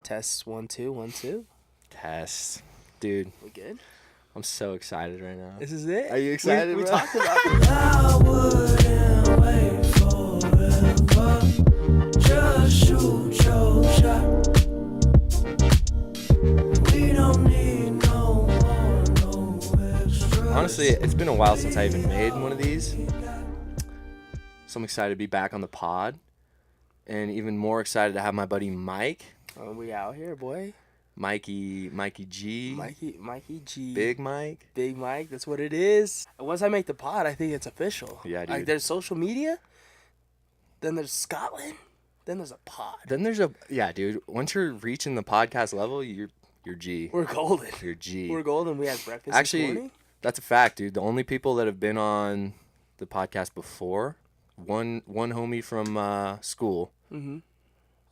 Test 1 2 1 2. Test. Dude, We good? I'm so excited right now. This is it. Are you excited, We bro? talked about this. I wouldn't wait forever. Just shoot your shot. We don't need no more, no extra. Honestly, it's been a while since I even made one of these. So I'm excited to be back on the pod. And even more excited to have my buddy Mike. Oh, we out here, boy. Mikey G. Mikey G. Big Mike. Big Mike. That's what it is. Once I make the pod, I think it's official. Yeah, dude. Like, there's social media. Then there's Scotland. Then there's a pod. Then there's yeah, dude. Once you're reaching the podcast level, you're G. We're golden. You're G. We're golden. We had breakfast Actually, this morning. that's a fact, dude. The only people that have been on the podcast before, one homie from school. Mm-hmm.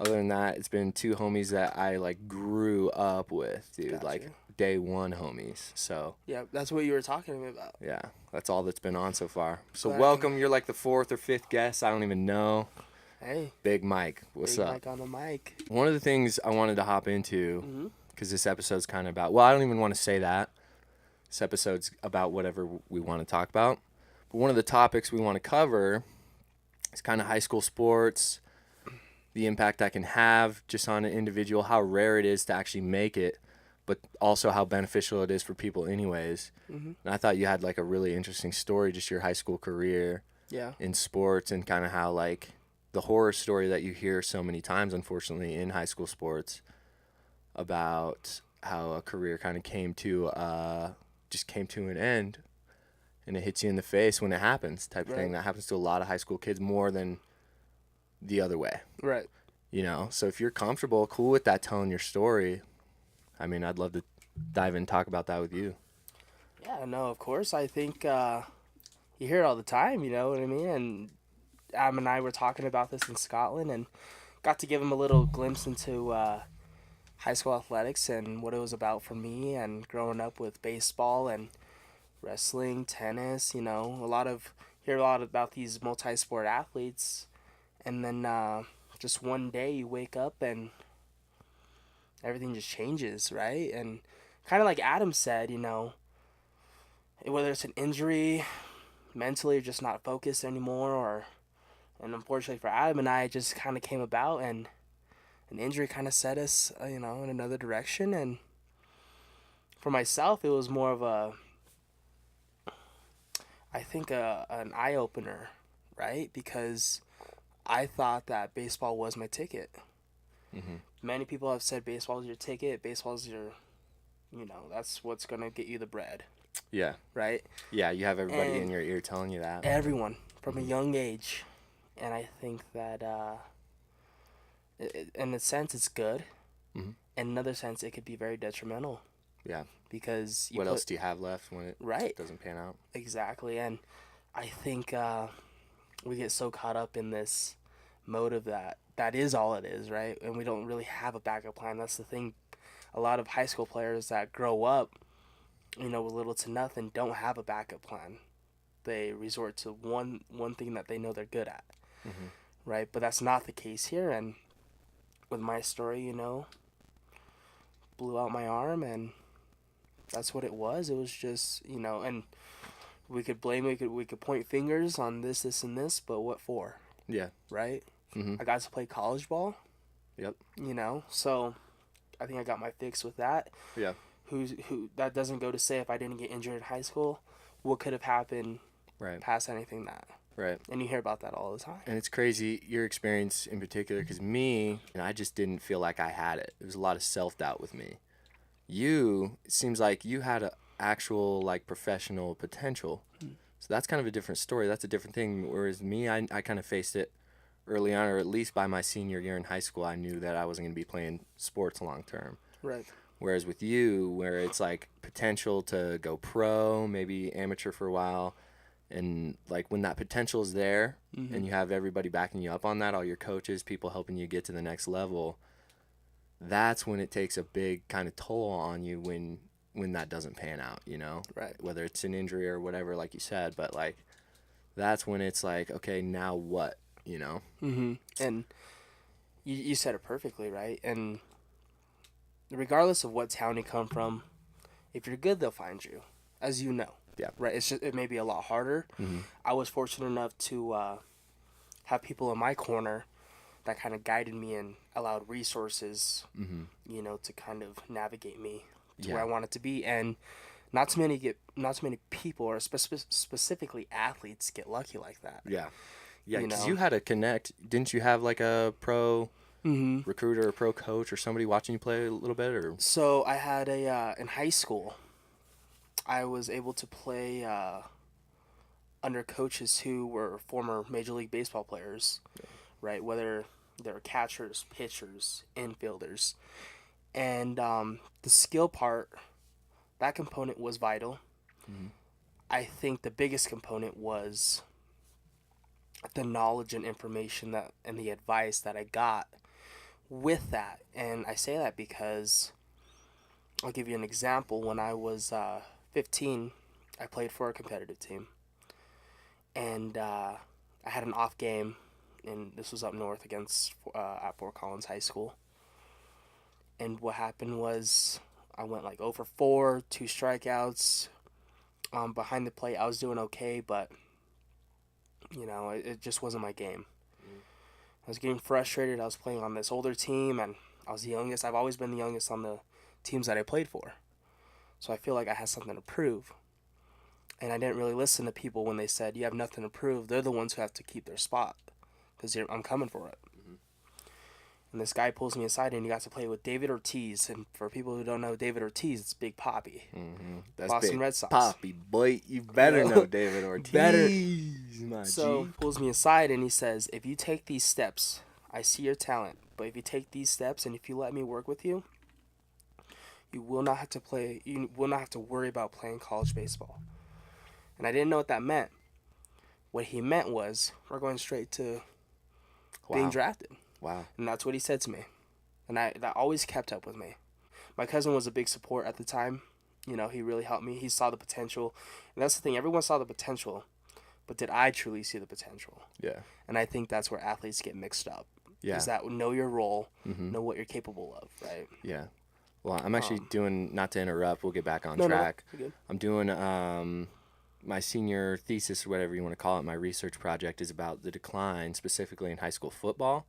Other than that, it's been two homies that I like grew up with, dude. Gotcha. Like day one homies. So Yeah, that's what you were talking to me about. yeah, that's all that's been on so far. So Glad I welcome. You're like the fourth or fifth guest. I don't even know. Hey. Big Mike, what's Big up? Mike on the mic. One of the things I wanted to hop into, Mm-hmm. because this episode's kind of about, well, I don't even want to say that. This episode's about whatever we want to talk about. But one of the topics we want to cover is kind of high school sports, the impact that can have just on an individual, how rare it is to actually make it, but also how beneficial it is for people anyways. Mm-hmm. And I thought you had like a really interesting story, just your high school career Yeah. in sports, and kind of how like the horror story that you hear so many times, unfortunately, in high school sports about how a career kind of came to an end, and it hits you in the face when it happens, type of thing. Right. That happens to a lot of high school kids more than the other way, Right. you know? So if you're comfortable, cool with that telling your story, I mean, I'd love to dive in and talk about that with you. Yeah, no, of course. I think you hear it all the time, you know what I mean? And Adam and I were talking about this in Scotland and got to give him a little glimpse into high school athletics and what it was about for me and growing up with baseball and wrestling, tennis, you know, hear a lot about these multi-sport athletes, and then just one day you wake up and everything just changes, right? And kind of like Adam said, you know, whether it's an injury, mentally you're just not focused anymore, and unfortunately for Adam and I, it just kind of came about, and an injury kind of set us, you know, in another direction. And for myself, it was more of an eye-opener, right? Because I thought that baseball was my ticket. Mm-hmm. Many people have said baseball is your ticket, baseball's your, you know, that's what's going to get you the bread, Yeah. right? Yeah, you have everybody And in your ear telling you that. Everyone from a young age. And I think that in a sense it's good. Mhm. In another sense it could be very detrimental. Yeah. Because What else do you have left when it Right. doesn't pan out? Exactly. And I think we get so caught up in this mode of that is all it is, right? And we don't really have a backup plan. That's the thing. A lot of high school players that grow up, you know, with little to nothing don't have a backup plan. They resort to one thing that they know they're good at, Mm-hmm. right? But that's not the case here. And with my story, you know, blew out my arm, and that's what it was. It was just, you know, and we could point fingers on this, and this, but what for? Yeah. Right? Mm-hmm. I got to play college ball. Yep. You know, so I think I got my fix with that. Yeah. Who that doesn't go to say if I didn't get injured in high school, what could have happened Right. past anything that. Right. And you hear about that all the time. And it's crazy, your experience in particular, because me, I just didn't feel like I had it. There was a lot of self-doubt with me. You, it seems like you had a actual, like, professional potential. So that's kind of a different story. That's a different thing. Whereas me, I kind of faced it early on, or at least by my senior year in high school, I knew that I wasn't going to be playing sports long term. Right. Whereas with you, where it's like potential to go pro, maybe amateur for a while, and like when that potential is there, Mm-hmm. and you have everybody backing you up on that, all your coaches, people helping you get to the next level, that's when it takes a big kind of toll on you when that doesn't pan out, you know? Right. Whether it's an injury or whatever, like you said, but like that's when it's like, okay, now what, you know? Mm-hmm. And you said it perfectly, right? And regardless of what town you come from, if you're good, they'll find you, as you know. Yeah. Right. It may be a lot harder. Mm-hmm. I was fortunate enough to have people in my corner that kind of guided me and allowed resources, Mm-hmm. to kind of navigate me to Yeah. where I wanted to be. And not too many people, or specifically athletes, get lucky like that. Yeah. Yeah, You because know? you had to connect. Didn't you have like a pro Mm-hmm. recruiter or pro coach or somebody watching you play a little bit? Or So I had in high school, I was able to play under coaches who were former Major League Baseball players, right? Whether they're catchers, pitchers, infielders. And the skill part, that component was vital. Mhm. I think the biggest component was the knowledge and information and the advice that I got with that. And I say that because I'll give you an example. When I was 15, I played for a competitive team. And I had an off game, and this was up north against at Fort Collins High School. And what happened was I went like 0 for 4, 2 strikeouts. Behind the plate, I was doing okay, but it just wasn't my game. I was getting frustrated. I was playing on this older team, and I was the youngest. I've always been the youngest on the teams that I played for. So I feel like I had something to prove. And I didn't really listen to people when they said, you have nothing to prove. They're the ones who have to keep their spot because I'm coming for it. Mhm. And this guy pulls me aside, and he got to play with David Ortiz. And for people who don't know David Ortiz, it's Big Papi. Mm-hmm. That's Boston big. Red Sox. Poppy, boy, you better know David Ortiz. Better. My So G. pulls me aside, and he says, if you take these steps, I see your talent. But if you take these steps, and if you let me work with you, you will not have to play. You will not have to worry about playing college baseball. And I didn't know what that meant. What he meant was, we're going straight to being drafted. Wow. And that's what he said to me. And that always kept up with me. My cousin was a big support at the time. He really helped me. He saw the potential. And that's the thing. Everyone saw the potential. But did I truly see the potential? Yeah. And I think that's where athletes get mixed up. Yeah. Is that know your role, Mm-hmm. know what you're capable of, right? Yeah. Well, I'm actually doing, not to interrupt, we'll get back on No, track. you're good. I'm doing my senior thesis, or whatever you want to call it. My research project is about the decline, specifically in high school football.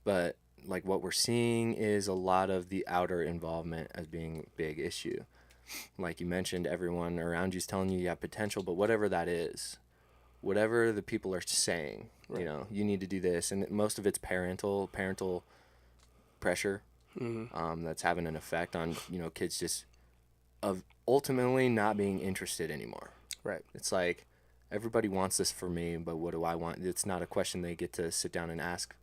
But like what we're seeing is a lot of the outer involvement as being a big issue. Like you mentioned, everyone around you is telling you have potential, but whatever that is, whatever the people are saying, Right. you need to do this. And most of it's parental pressure. Mm-hmm. That's having an effect on kids just of ultimately not being interested anymore. Right. It's like everybody wants this for me, but what do I want? It's not a question they get to sit down and ask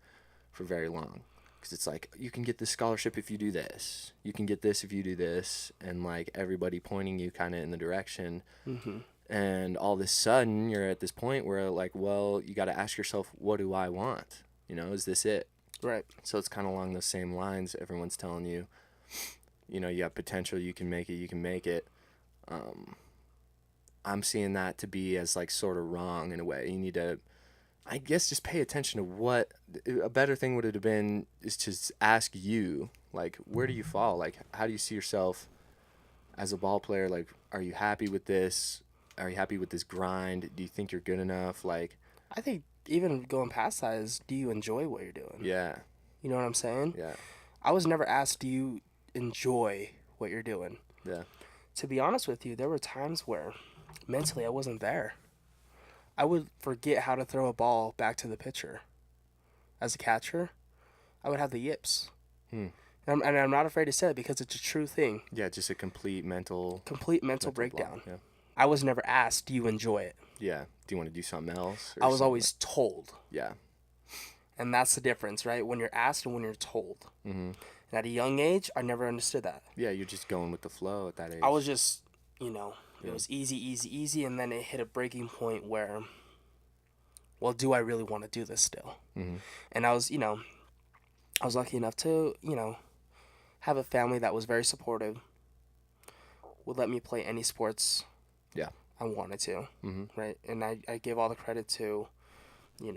for very long, because it's like, you can get this scholarship if you do this, you can get this if you do this, and like everybody pointing you kind of in the direction. Mm-hmm. And all of a sudden you're at this point where like, well, you got to ask yourself, what do I want? Is this it? Right. So it's kind of along those same lines. Everyone's telling you, you have potential, you can make it. I'm seeing that to be as like sort of wrong in a way. You need to, I guess, just pay attention to what a better thing would have been is to ask you, like, where do you fall? Like, how do you see yourself as a ball player? Like, are you happy with this? Are you happy with this grind? Do you think you're good enough? Like, I think even going past that is, do you enjoy what you're doing? yeah, You know what I'm saying? yeah, I was never asked, do you enjoy what you're doing? yeah. To be honest with you, there were times where mentally I wasn't there. I would forget how to throw a ball back to the pitcher. As a catcher, I would have the yips. Hmm. And I'm not afraid to say it because it's a true thing. Yeah, just a complete mental Mental breakdown. block. Yeah. I was never asked, do you enjoy it? Yeah. Do you want to do something else? or I was something always told. Yeah. And that's the difference, right? When you're asked and when you're told. Mm-hmm. And at a young age, I never understood that. Yeah, you're just going with the flow at that age. I was just, it Yeah. was easy, and then it hit a breaking point where, well, do I really want to do this still? Mm-hmm. And I was lucky enough to, have a family that was very supportive, would let me play any sports Yeah. I wanted to, Mm-hmm. right? And I give all the credit to,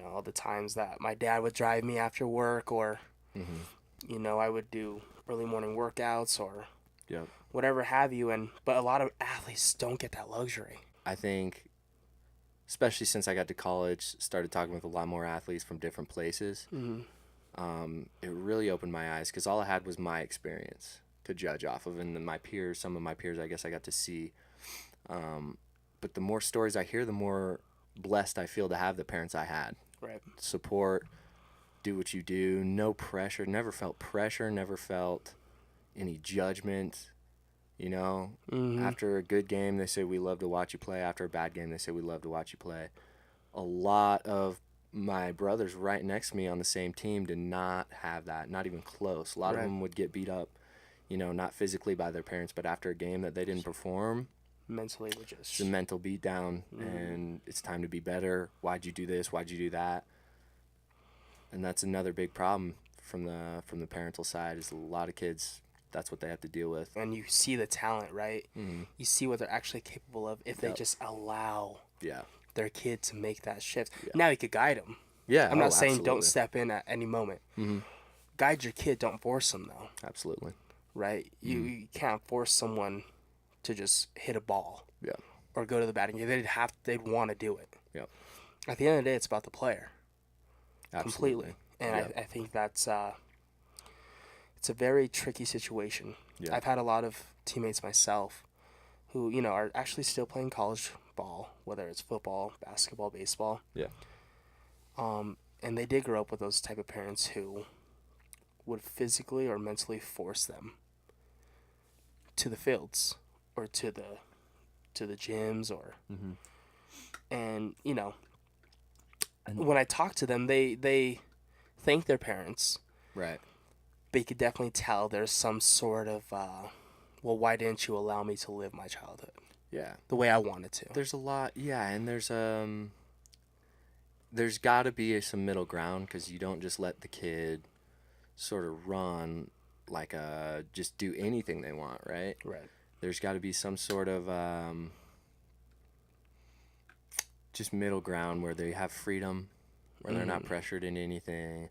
all the times that my dad would drive me after work, or, Mm-hmm. I would do early morning workouts or Yep. whatever have you. But a lot of athletes don't get that luxury. I think, especially since I got to college, started talking with a lot more athletes from different places. Mm-hmm. It really opened my eyes because all I had was my experience to judge off of, and then some of my peers, I guess I got to see. But the more stories I hear, the more blessed I feel to have the parents I had. Right. Support, do what you do, no pressure, never felt pressure, never felt any judgment. Mm-hmm. After a good game, they say, we love to watch you play. After a bad game, they say, we love to watch you play. A lot of my brothers right next to me on the same team did not have that, not even close. A lot of them would get beat up, not physically by their parents, but after a game that they didn't perform, Mentally, we're just it's a mental beat down, and it's time to be better. Why'd you do this? Why'd you do that? And that's another big problem from the parental side is a lot of kids, that's what they have to deal with. And you see the talent, right? Mm-hmm. You see what they're actually capable of if they just allow their kid to make that shift. Yeah. Now you could guide them. Yeah, I'm not saying absolutely. don't step in at any moment. Mm-hmm. Guide your kid, don't force them though. Absolutely. Right? You can't force someone to just hit a ball. Yeah. Or go to the batting game. They'd want to do it. Yeah. At the end of the day, it's about the player. Absolutely. Completely. And Yep. I think that's it's a very tricky situation. Yeah. I've had a lot of teammates myself who, are actually still playing college ball, whether it's football, basketball, baseball. Yeah. And they did grow up with those type of parents who would physically or mentally force them to the fields or to the gyms or and when I talk to them they thank their parents, Right. but you could definitely tell there's some sort of well, why didn't you allow me to live my childhood Yeah. the way I wanted to? There's a lot, and there's got to be some middle ground because you don't just let the kid sort of run like just do anything they want, right? Right. There's got to be some sort of just middle ground where they have freedom, where they're not pressured in anything,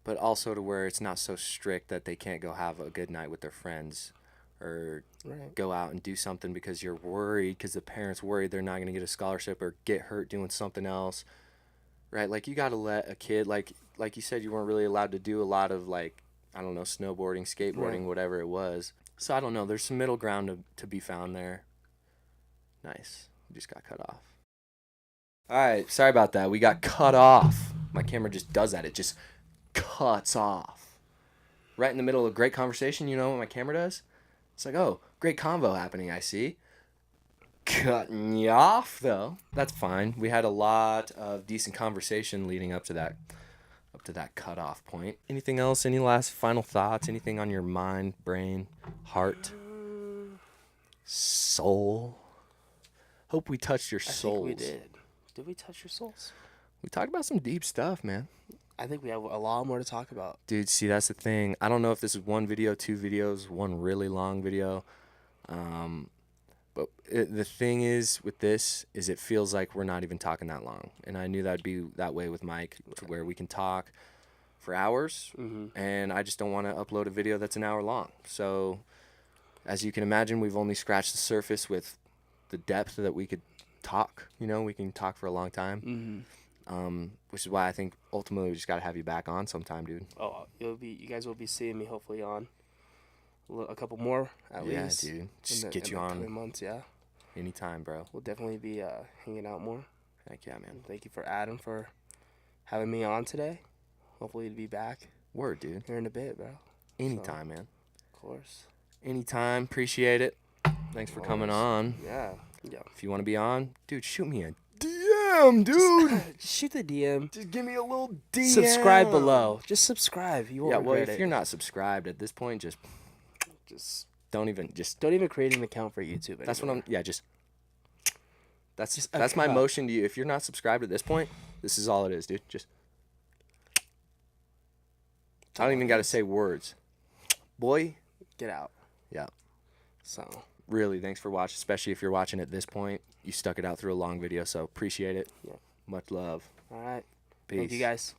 but also to where it's not so strict that they can't go have a good night with their friends or go out and do something because you're worried, because the parents worried they're not going to get a scholarship or get hurt doing something else, right? Like, you got to let a kid, like you said, you weren't really allowed to do a lot of, like, I don't know, snowboarding, skateboarding, whatever it was. So I don't know. There's some middle ground to be found there. Nice. We just got cut off. All right. Sorry about that. We got cut off. My camera just does that. It just cuts off. Right in the middle of a great conversation, you know what my camera does? It's like, oh, great convo happening, I see. Cutting you off, though. That's fine. We had a lot of decent conversation leading up to that cutoff point. Anything else? Any last final thoughts? Anything on your mind, brain, heart, soul? Hope we touched your souls. I think we did. Did we touch your souls? We talked about some deep stuff, man. I think we have a lot more to talk about. Dude, see, that's the thing. I don't know if this is one video, two videos, one really long video. But the thing is with this is it feels like we're not even talking that long. And I knew that'd be that way with Mike, to where we can talk for hours. And I just don't want to upload a video that's an hour long. So as you can imagine, we've only scratched the surface with the depth that we could talk. We can talk for a long time. Which is why I think ultimately we just got to have you back on sometime, dude. Oh, you guys will be seeing me hopefully on a couple more at least. Yeah, dude. Just get you on coming months, yeah. Anytime, bro. We'll definitely be hanging out more. Heck yeah, man. Thank you for Adam for having me on today. Hopefully to be back Word, dude. here in a bit, bro. Anytime, man. Of course. Anytime. Appreciate it. Thanks for coming on. Yeah. If you want to be on, dude, shoot me a DM, dude. Shoot the DM. Just give me a little DM. Subscribe below. Just subscribe. You won't Yeah, well, regret if it. you're not subscribed at this point, just don't even create an account for YouTube. That's anymore. what I'm. Yeah, that's Just that's my account. motion to you. If you're not subscribed at this point, this is all it is, dude. Just I don't even got to say words, boy. Get out. Yeah. So. Really, thanks for watching, especially if you're watching at this point. You stuck it out through a long video, so appreciate it. Yeah. Much love. All right. Peace. Thank you guys.